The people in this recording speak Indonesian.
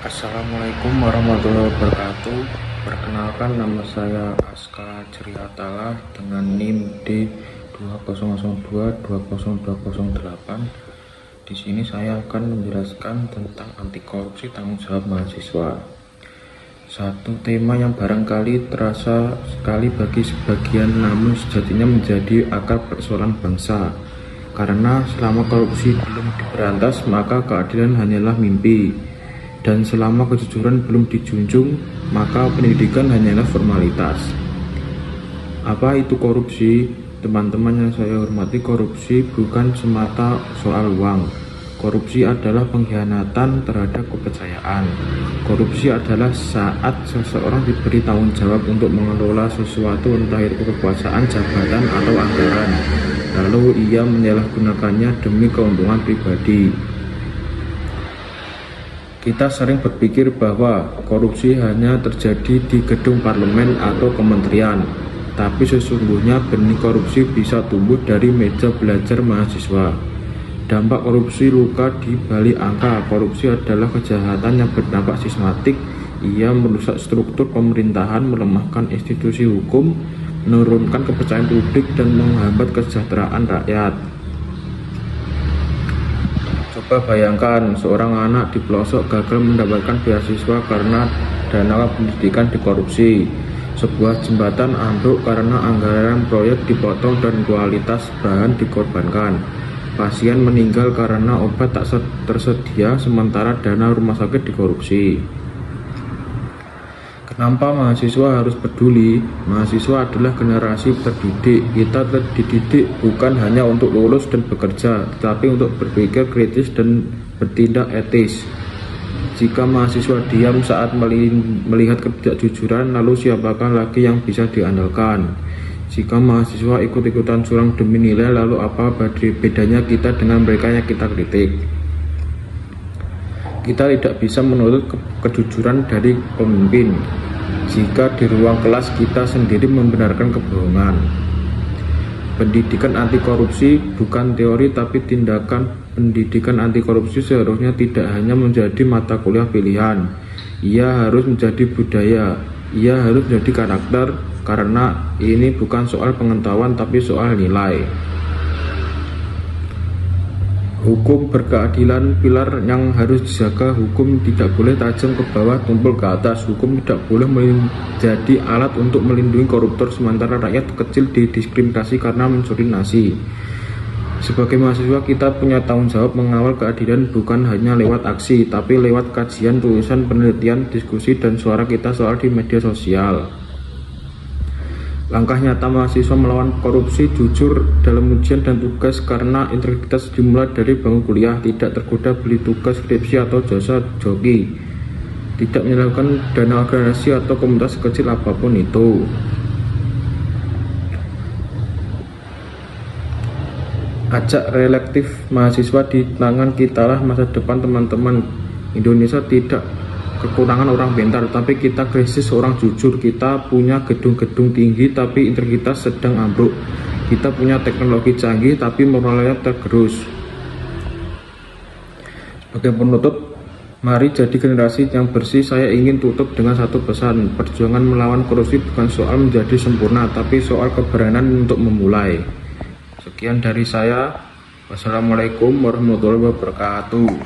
Assalamualaikum warahmatullahi wabarakatuh. Perkenalkan, nama saya Aska Ceriatala dengan NIM D2002202008. Di sini saya akan menjelaskan tentang anti korupsi tanggung jawab mahasiswa. Satu tema yang barangkali terasa sekali bagi sebagian, namun sejatinya menjadi akar persoalan bangsa. Karena selama korupsi belum diberantas, maka keadilan hanyalah mimpi. Dan selama kejujuran belum dijunjung, maka pendidikan hanyalah formalitas. Apa itu korupsi? Teman-teman yang saya hormati, korupsi bukan semata soal uang. Korupsi adalah pengkhianatan terhadap kepercayaan. Korupsi adalah saat seseorang diberi tanggung jawab untuk mengelola sesuatu, entah itu kekuasaan, jabatan, atau anggaran, lalu ia menyalahgunakannya demi keuntungan pribadi. Kita sering berpikir bahwa korupsi hanya terjadi di gedung parlemen atau kementerian, tapi sesungguhnya benih korupsi bisa tumbuh dari meja belajar mahasiswa. Dampak korupsi luka di balik angka. Korupsi adalah kejahatan yang berdampak sistematik. Ia merusak struktur pemerintahan, melemahkan institusi hukum, menurunkan kepercayaan publik, dan menghambat kesejahteraan rakyat. Coba bayangkan, seorang anak di pelosok gagal mendapatkan beasiswa karena dana pendidikan dikorupsi. Sebuah jembatan ambruk karena anggaran proyek dipotong dan kualitas bahan dikorbankan. Pasien meninggal karena obat tak tersedia sementara dana rumah sakit dikorupsi. Kenapa mahasiswa harus peduli? Mahasiswa adalah generasi terdidik. Kita dididik bukan hanya untuk lulus dan bekerja, tetapi untuk berpikir kritis dan bertindak etis. Jika mahasiswa diam saat melihat ketidakjujuran, lalu siapakah lagi yang bisa diandalkan? Jika mahasiswa ikut-ikutan curang demi nilai, lalu apa bedanya kita dengan mereka yang kita kritik? Kita tidak bisa menuntut kejujuran dari pemimpin jika di ruang kelas kita sendiri membenarkan kebohongan. Pendidikan anti korupsi bukan teori tapi tindakan. Pendidikan anti korupsi seharusnya tidak hanya menjadi mata kuliah pilihan. Ia harus menjadi budaya, ia harus menjadi karakter, karena ini bukan soal pengetahuan tapi soal nilai. Hukum berkeadilan, pilar yang harus dijaga. Hukum tidak boleh tajam ke bawah, tumpul ke atas. Hukum tidak boleh menjadi alat untuk melindungi koruptor, sementara rakyat kecil didiskriminasi karena mencuri nasi. Sebagai mahasiswa, kita punya tanggung jawab mengawal keadilan bukan hanya lewat aksi, tapi lewat kajian, tulisan, penelitian, diskusi, dan suara kita soal di media sosial. Langkah nyata mahasiswa melawan korupsi: jujur dalam ujian dan tugas karena integritas dimulai dari bangku kuliah, tidak tergoda beli tugas, skripsi, atau jasa joki, tidak menyalahkan dana organisasi atau komunitas kecil apapun itu. Ajak relektif mahasiswa di tangan kitalah masa depan teman-teman. Indonesia tidak kekurangan orang pintar, tapi kita krisis orang jujur. Kita punya gedung-gedung tinggi, tapi integritas sedang ambruk. Kita punya teknologi canggih, tapi moralnya tergerus. Sebagai penutup, mari jadi generasi yang bersih. Saya ingin tutup dengan satu pesan: perjuangan melawan korupsi bukan soal menjadi sempurna, tapi soal keberanian untuk memulai. Sekian dari saya. Wassalamualaikum warahmatullahi wabarakatuh.